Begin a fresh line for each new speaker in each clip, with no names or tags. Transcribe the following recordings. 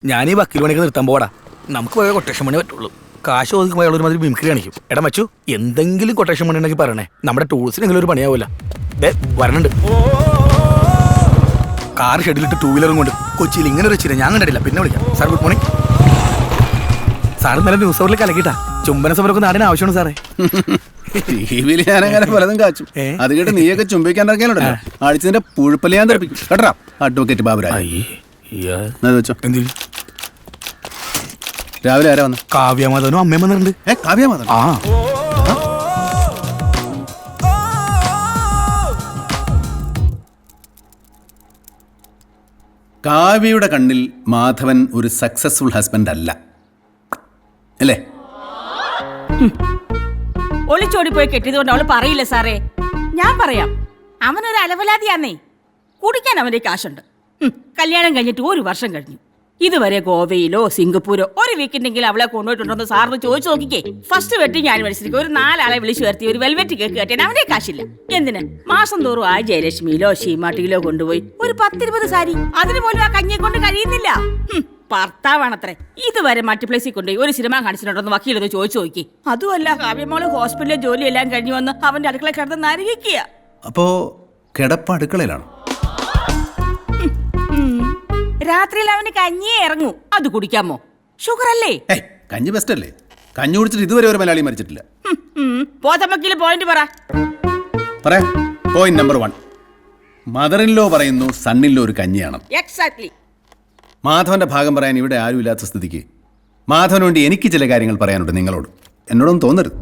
ഞാൻ ഈ വക്കീൽ പണിയൊക്കെ നിർത്താൻ പോടാ. നമുക്ക് പോയ കൊട്ടേഷൻ പണി പറ്റുള്ളൂ. കാശ് ഒതുക്കുമ്പോൾ അയാൾ ഒരുമാതിരി മിമിക്രി കാണിക്കും. എടാ മച്ചു, എന്തെങ്കിലും കൊട്ടേഷൻ പണി ഉണ്ടെങ്കിൽ പറയണേ. നമ്മുടെ ടൂൾസിനെങ്കിലും ഒരു പണിയാവൂല. വരണുണ്ട് കാർ ഷെഡിലിട്ട് 2 വീലറും കൊണ്ട് കൊച്ചിയിൽ ഇങ്ങനെ ഒരു ചിര ഞാൻ കണ്ടിട്ടില്ല. പിന്നെ വിളിക്കാം. Sir good morning. സാർ ഇന്നലെ ന്യൂസ് അവറിൽ കലക്കിട്ടാ ചുംബന സമരമൊക്കെ നാടിന് ആവശ്യമാണ് സാറേ.
ടിവിയിൽ ഞാനങ്ങനെ പലതും കാച്ചും. അത് കേട്ട് നീയൊക്കെ ചുംബിക്കാൻ ഇറങ്ങിയാലുണ്ടല്ലോ അടിച്ചതിന്റെ പുഴുപ്പല് ഞാൻ തെറിപ്പിക്കും കേട്ടാ. അഡ്വക്കേറ്റ് ബാബുരാജ് വെച്ചോ. രാവിലെ ആരാ വന്നു?
കാവ്യമാധവനും അമ്മയും വന്നിട്ടുണ്ട്.
കാവ്യമാധവൻ?
ആ
കാവ്യയുടെ കണ്ണിൽ മാധവൻ ഒരു സക്സസ്ഫുൾ ഹസ്ബൻഡ് അല്ല അല്ലേ?
ഒളിച്ചോടി പോയി കെട്ടിയതുകൊണ്ട് അവള് പറയില്ല സാറേ. ഞാൻ പറയാം, അവനൊരു അലവലാതിയാന്നേ. കുടിക്കാൻ അവന്റെ കാശുണ്ട്. കല്യാണം കഴിഞ്ഞിട്ട് 1 വർഷം കഴിഞ്ഞു. ഇതുവരെ ഗോവയിലോ സിംഗപ്പൂരോ ഒരു വീക്കെൻഡെങ്കിലും അവളെ കൊണ്ടുപോയിട്ടുണ്ടോ സാറിന് ചോദിച്ചു നോക്കിക്കേ. ഫസ്റ്റ് വെഡിങ് ആനിവേഴ്സറിക്ക് ഒരു 4 ആളെ വിളിച്ചു വരുത്തി ഒരു വെൽവെറ്റ് കേക്ക് കെട്ടാൻ അവന്റെ കാശില്ല. എന്തിന്? മാസം തോറും ആ ജയലക്ഷ്മിയിലോ ഷീമാട്ടിയിലോ കൊണ്ടുപോയി ഒരു 10-20 സാരി. അതിന് പോലും ആ കഞ്ഞിയെ കൊണ്ട് കഴിയുന്നില്ല. ഭർത്താവാണത്രേ. ഇതുവരെ മൾട്ടിപ്ലക്സിൽ കൊണ്ടുപോയി ഒരു സിനിമ കാണിച്ചിട്ടുണ്ടോന്ന് വക്കീലൊന്ന് ചോദിച്ചു നോക്കി. അതുമല്ല, കാവ്യമോള് ഹോസ്പിറ്റലിലെ ജോലിയെല്ലാം കഴിഞ്ഞു വന്ന് അവന്റെ അടുക്കള കിടന്ന് നരകിക്കുക.
അപ്പോ കിടപ്പ് അടുക്കളയിലാണ്.
രാത്രിയിൽ അവന് കഞ്ഞിയെ ഇറങ്ങൂ. അത് കുടിക്കാമോ? ഷുഗർ അല്ലേ?
കഞ്ഞി ബെസ്റ്റ് അല്ലേ? കഞ്ഞി കുടിച്ചിട്ട് ഇതുവരെ ഒരു മലയാളി മരിച്ചിട്ടില്ല.
പോത്തമ്മക്കില് പോയിന്റ് പറ.
Point number 1, mother in law പറയുന്നു സണ്ണിൻ ലോ ഒരു കഞ്ഞിയാണ്.
എക്സാക്ട്ലി.
മാധവന്റെ ഭാഗം പറയാൻ ഇവിടെ ആരും ഇല്ലാത്ത സ്ഥിതിക്ക് മാധവന് വേണ്ടി എനിക്ക് ചില കാര്യങ്ങൾ പറയാനുണ്ട് നിങ്ങളോട്. എന്നോടൊന്നും തോന്നരുത്.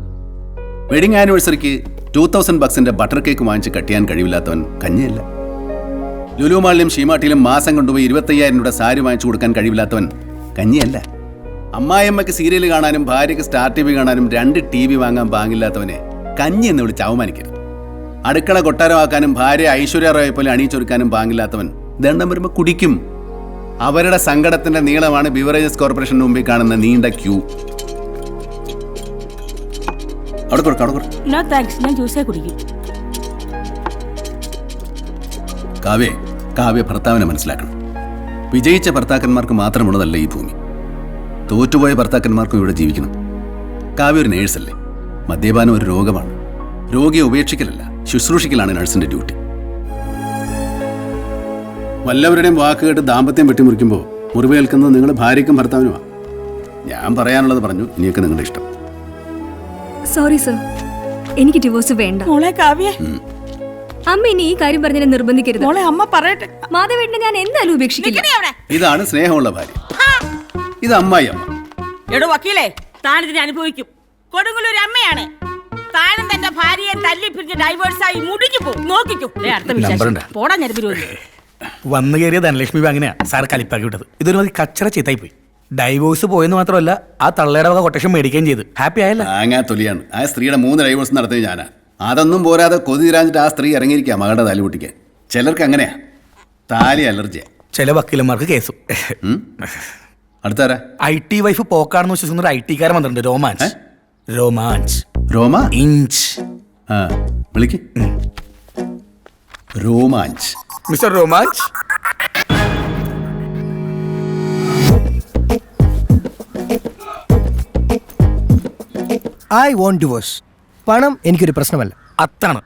വെഡിങ് ആനിവേഴ്സറിക്ക് 2000 ബക്സിന്റെ ബട്ടർ കേക്ക് വാങ്ങിച്ച് കട്ട് ചെയ്യാൻ കഴിവില്ലാത്തവൻ കഞ്ഞിയല്ല. ലുലു മാളിലും ഷീമാട്ടിയിലും മാസം കൊണ്ടുപോയി 25,000 രൂപ സാരി വാങ്ങിച്ചു കൊടുക്കാൻ കഴിവില്ലാത്തവൻ കഞ്ഞിയല്ല. അമ്മായിയമ്മയ്ക്ക് സീരിയൽ കാണാനും ഭാര്യയ്ക്ക് സ്റ്റാർ TV കാണാനും 2 TV വാങ്ങാൻ പാങ്ങില്ലാത്തവനെ കഞ്ഞി എന്ന് വിളിച്ച് അവമാനിക്കരുത്. അടുക്കള കൊട്ടാരമാക്കാനും ഭാര്യ ഐശ്വര്യ റോയെ പോലെ അണിയിച്ചൊരുക്കാനും പാങ്ങില്ലാത്തവൻ ദണ്ഡം വരുമ്പോൾ കുടിക്കും. അവരുടെ സങ്കടത്തിന്റെ നീളമാണ് ബിവറേജസ് കോർപ്പറേഷന് മുമ്പിൽ കാണുന്ന നീണ്ട ക്യൂ.
നോ താങ്ക്സ്, ഞാൻ ജ്യൂസേ കുടിക്കും.
കാവ്യ ഭർത്താവിനെ മനസ്സിലാക്കണം. വിജയിച്ച ഭർത്താക്കന്മാർക്ക് മാത്രമുള്ളതല്ല ഈ ഭൂമി. തോറ്റുപോയ ഭർത്താക്കന്മാർക്കും ഇവിടെ ജീവിക്കണം. കാവ്യ ഒരു നേഴ്സല്ലേ. മദ്യപാനം ഒരു രോഗമാണ്. രോഗിയെ ഉപേക്ഷിക്കലല്ല, ശുശ്രൂഷിക്കലാണ് നഴ്സിന്റെ ഡ്യൂട്ടി. വല്ലവരുടെയും വാക്ക് കേട്ട് ദാമ്പത്യം വെട്ടിമുറിക്കുമ്പോൾ മുറിവേൽക്കുന്നത് നിങ്ങൾ ഭാര്യയ്ക്കും ഭർത്താവിനുമാണ്. ഞാൻ പറയാനുള്ളത് പറഞ്ഞു. ഇനിയൊക്കെ നിങ്ങളുടെ ഇഷ്ടം.
സോറി സർ, എനിക്ക് ഡിവോഴ്സ് വേണ്ട.
മോളെ കാവ്യ,
അമ്മ ഇനി ഈ കാര്യം പറഞ്ഞതിനെ നിർബന്ധിക്കരുത്.
മോളെ അമ്മ പറയട്ടെ.
മാധവേട്ടനെ ഞാൻ എന്തായാലും ഉപേക്ഷിക്കില്ല.
ഇതാണ് സ്നേഹമുള്ള ഭാര്യ. ഇത് അമ്മായി അമ്മ.
എടോ വക്കീലേ, താനിതിനെ അനുഭവിക്കും. കൊടുങ്ങല്ലൂർ അമ്മയാണ്. താനും തന്റെ ഭാര്യയെ തല്ലി പിരിഞ്ഞ് ഡൈവേഴ്സായി മുടിഞ്ഞു പോകും. നോക്കിക്കോ. പോടാ ഞരമ്പ്.
വന്നു കയറിയ ധനലക്ഷ്മി ബാങ്കിനെയാ സാർ കലിപ്പാക്കി വിട്ടത്. ഇതൊരു മതി കച്ചറ ചീത്തായി പോയി. ഡൈവോഴ്സ് പോയെന്ന് മാത്രമല്ല, ആ തള്ളയുടെ വക കൊട്ടേഷൻ മേടിക്കുകയും ചെയ്ത്. ഹാപ്പി ആയല്ല?
തൊലിയാണ്. ആ സ്ത്രീയുടെ 3 ഡൈവോഴ്സ് നടത്തിയത് ഞാനാ. അതൊന്നും പോരാതെ കൊതി തീരാഞ്ഞിട്ട് ആ സ്ത്രീ ഇറങ്ങിയിരിക്കുക മകളുടെ താലി പൊട്ടിക്കാൻ. ചിലർക്ക് അങ്ങനെയാ, താലി അലർജിയാ.
ചില വക്കീലന്മാർക്ക് കേസും.
അടുത്താരാ?
IT വൈഫ് പോക്കാണെന്ന് വിശ്വസിക്കുന്ന ഒരു IT കാരൻ വന്നിട്ടുണ്ട്. റോമാഞ്ച്.
വിളിക്ക്. Romanch.
Mister Romanch.
I want divorce. പണം എനിക്കൊരു പ്രശ്നമല്ല.
അത്താണ്.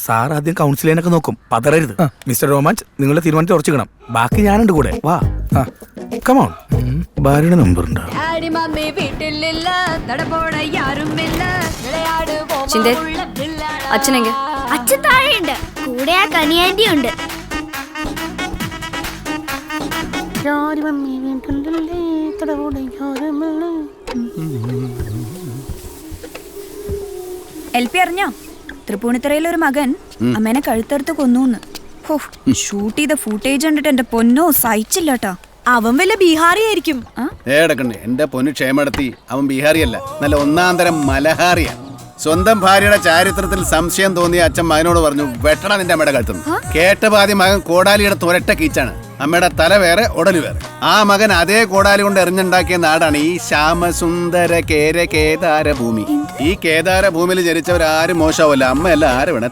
സാർ ആദ്യം കൗൺസിലിനൊക്കെ നോക്കും, പതറരുത്. മിസ്റ്റർ രോമാഞ്ച്, നിങ്ങളുടെ തീരുമാനത്തിൽ ഉറച്ചിക്കണം. ബാക്കി ഞാനുണ്ട് കൂടെ. വാ, കമോൺ. ഭാര്യയുടെ നമ്പർ ഉണ്ടോ?
അച്ഛനെങ്കിൽ
അച്ഛൻ താഴെയുണ്ട്. കൂടെ ആ കനിയാൻറ്റി ഉണ്ട്.
LP അറിഞ്ഞോ? തൃപ്പൂണിത്തുറയിലെ ഒരു മകൻ അമ്മേനെ കഴുത്തെടുത്ത് കൊന്നൂന്ന്. ഷൂട്ട് ചെയ്ത ഫുട്ടേജ് കണ്ടിട്ട് എന്റെ പൊന്നോ സഹിച്ചില്ലട്ടാ. അവൻ വല്ല ബീഹാറി ആയിരിക്കും.
എന്റെ പൊന്നു ക്ഷേമടത്തി, അവൻ ബീഹാറിയല്ല, നല്ല 1-ാം തരം മലഹാറിയാ. സ്വന്തം ഭാര്യയുടെ ചാരിത്രത്തിൽ സംശയം തോന്നിയ അച്ഛൻ മകനോട് പറഞ്ഞു, വെട്ടണ നിന്റെ അമ്മയുടെ കഴുത്തുന്നു. കേട്ട പാതി മകൻ കോടാലിയുടെ തുരട്ട കീച്ചാണ്. അമ്മയുടെ തല വേറെ, ഉടല് വേറെ. ആ മകൻ അതേ കോടാലി കൊണ്ട് എറിഞ്ഞുണ്ടാക്കിയ നാടാണ് ഈ ശ്യാമസുന്ദര കേദാര ഭൂമി. ഈ കേദാര ഭൂമിയിൽ ജനിച്ചവരാരും മോശമല്ല. അമ്മയല്ല, ആര് വേണേ.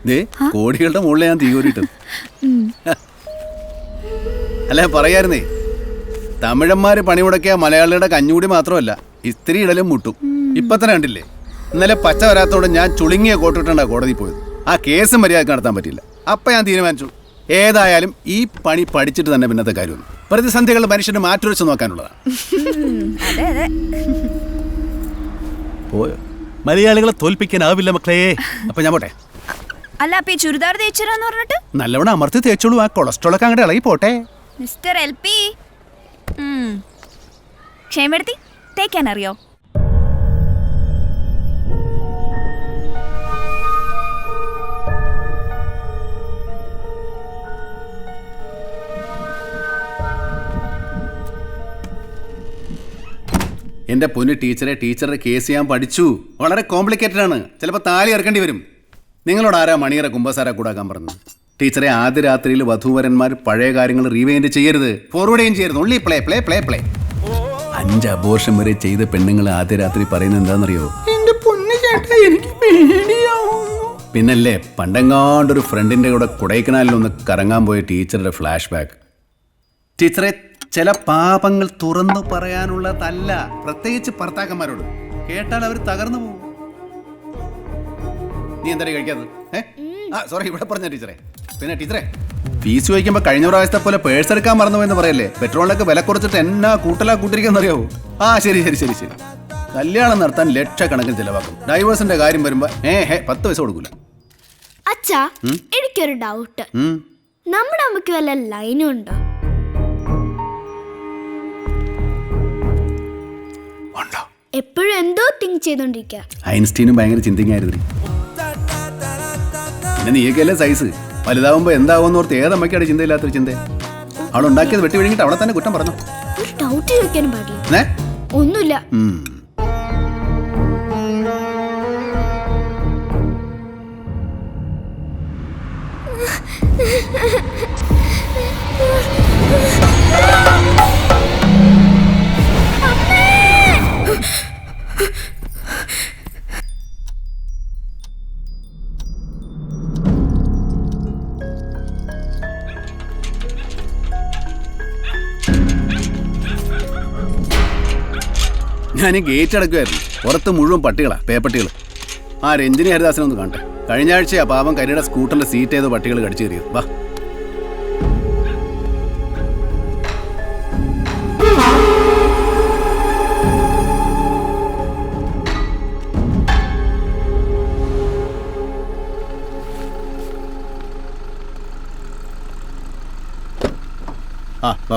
ദേ കോടികളുടെ മുകളിൽ ഞാൻ തീകൂരിട്ടത്. അല്ല പറയായിരുന്നേ, തമിഴന്മാര് പണിമുടക്കിയ മലയാളികളുടെ കഞ്ഞൂടി മാത്രമല്ല ഇസ്ത്രി ഇടലും മുട്ടും. ഇപ്പൊ തന്നെ കണ്ടില്ലേ, ഇന്നലെ പച്ച വരാത്തോടെ ഞാൻ ചുളുങ്ങിയ കോട്ടിട്ടാ കോടതി പോയത്. ആ കേസ് മര്യാദക്ക് നടത്താൻ പറ്റില്ല. അപ്പൊ ഞാൻ തീരുമാനിച്ചു, ഏതായാലും ഈ പണി പഠിച്ചിട്ട് തന്നെ പിന്നത്തെ കാര്യമൊന്നും. പ്രതിസന്ധികൾ മനുഷ്യന് മാറ്റുരച്ച് നോക്കാനുള്ളതാണ്.
അതെ അതെ.
പോയോ? മലയാളികളെ തോൽപ്പിക്കാനാവില്ല മക്കളെ. അപ്പൊ ഞാൻ പോട്ടെ.
അല്ല അപ്പൊ ഈ ചുരിദാർ തേച്ചരാന്ന് പറഞ്ഞിട്ട്
നല്ലവണ്ണം അമർത്തി തേച്ചോളൂ. ആ കൊളസ്ട്രോളൊക്കെ അങ്ങോട്ട് ഇളകി പോട്ടെ.
മിസ്റ്റർ എൽ പി ക്ഷേമെടുത്തി തേക്കാൻ അറിയോ?
എന്റെ പൊന്നു ടീച്ചറെ, ടീച്ചറുടെ കേസ് ഞാൻ പഠിച്ചു. വളരെ കോംപ്ലിക്കേറ്റഡ് ആണ്. ചിലപ്പോൾ താലി ഇറക്കേണ്ടി വരും. നിങ്ങളോട് ആരാ മണിയറ കുമ്പസാര കൂടാക്കാൻ പറഞ്ഞു? ടീച്ചറെ, ആദ്യ രാത്രിയിൽ വധൂവരന്മാർ പഴയ കാര്യങ്ങൾ റീവൈൻഡ് ചെയ്യരുത്, ഫോർവേഡ് ചെയ്യരുത്. Only play play play play. 5 abortion വരെ ചെയ്ത പെണ്ണുങ്ങൾ ആദ്യ രാത്രി പറയുന്നത് എന്താണെന്നറിയോ? എന്റെ പൊന്നു ചേട്ടാ, എനിക്ക് പേടിയാവുന്നു. പിന്നല്ലേ പണ്ടെങ്ങാണ്ടൊരു ഫ്രണ്ടിന്റെ കൂടെ കൊടൈക്കനാലിലൊന്ന് കറങ്ങാൻ പോയ ടീച്ചറുടെ ഫ്ലാഷ് ബാക്ക്. ടീച്ചറെ, ചില പാപങ്ങൾ തുറന്നു പറയാനുള്ളതല്ല, പ്രത്യേകിച്ച് ഭർത്താക്കന്മാരോട്. കേട്ടാൽ അവർ തകർന്നു പോകും. നീ എന്തായാലും കഴിക്കാത്തത്? സോറി, ഇവിടെ പറഞ്ഞ ടീച്ചറെ. പിന്നെ ടീച്ചറെ, ഫീസ് ചോദിക്കുമ്പോൾ കഴിഞ്ഞ പ്രാവശ്യത്തെ പോലെ പേഴ്സ് എടുക്കാൻ മറന്നുപോയെന്ന് പറയല്ലേ. പെട്രോളിനൊക്കെ വില കുറച്ചിട്ട് എന്നാ കൂട്ടിരിക്കുന്നറിയാവോ? ശരി ശരി ശരി ശരി. കല്യാണം നടത്താൻ ലക്ഷക്കണക്കിന് ചിലവാക്കും. ഡൈവേഴ്സിന്റെ കാര്യം വരുമ്പോ 10 പൈസ കൊടുക്കൂല.
അച്ഛാ, എനിക്കൊരു ഡൗട്ട്. നമ്മുടെ അമ്മയ്ക്ക് വല്ല ലൈനും ഉണ്ടോ? എപ്പോഴും എന്തോ തിങ്ക് ചെയ്തോണ്ടിരിക്കുക.
ഐൻസ്റ്റീനും ഭയങ്കര ചിന്തിങ് ആയിരുന്നു. പിന്നെ നീയൊക്കെയല്ലേ സൈസ്. വലുതാവുമ്പോ എന്താവുമെന്ന് ഓർത്ത് ഏതമ്മയ്ക്കാണ് ചിന്തയില്ലാത്തൊരു ചിന്ത. അവളുണ്ടാക്കിയത് വെട്ടി വിഴുങ്ങിട്ട് അവളെ തന്നെ കുറ്റം പറഞ്ഞു.
ഒരു ഡൗട്ട് ചോദിക്കാനും പാടില്ല. ഒന്നുമില്ല.
ഞാൻ ഗേറ്റ് അടക്കുമായിരുന്നു. പുറത്ത് മുഴുവൻ പട്ടികളാ, പേപ്പട്ടികൾ. രഞ്ജിനി ഹരിദാസനെ ഒന്ന് കാണട്ടെ. കഴിഞ്ഞ ആഴ്ചയാ പാവം കരിയുടെ സ്കൂട്ടറിന്റെ സീറ്റ് ചെയ്ത് പട്ടികൾ കടിച്ചു കയറിയത്. വാ.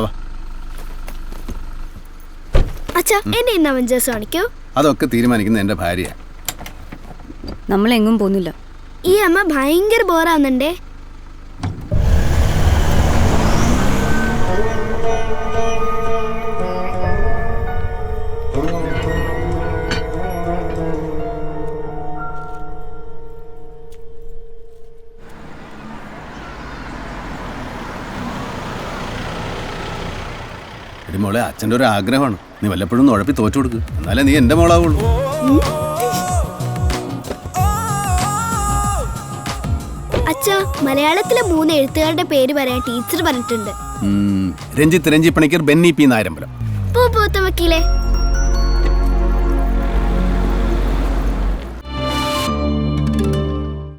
വാ.
അച്ഛാ, എന്നെ ഇന്ന് അവഞ്ചേഴ്സ് കാണിക്കോ?
അതൊക്കെ തീരുമാനിക്കുന്ന എന്റെ ഭാര്യ.
നമ്മളെങ്ങും പോകുന്നില്ല.
ഈ അമ്മ ഭയങ്കര ബോറാവുന്നുണ്ടേ.
മോളെ, അച്ഛൻ്റെ ഒരു ആഗ്രഹമാണ്. നീ വല്ലപ്പോഴും ഉഴപ്പി തോറ്റു കൊടുക്ക്. എന്നാലേ നീ എന്റെ മോളാവുള്ളൂ.
അച്ഛാ, മലയാളത്തിലെ 3 എഴുത്തുകാരുടെ പേര് പറയാൻ ടീച്ചർ പറഞ്ഞിട്ടുണ്ട്.
രഞ്ജിത്ത് പണിക്കർ, ബെന്നി പി നായരമ്പലം.
പോ വക്കീലേ.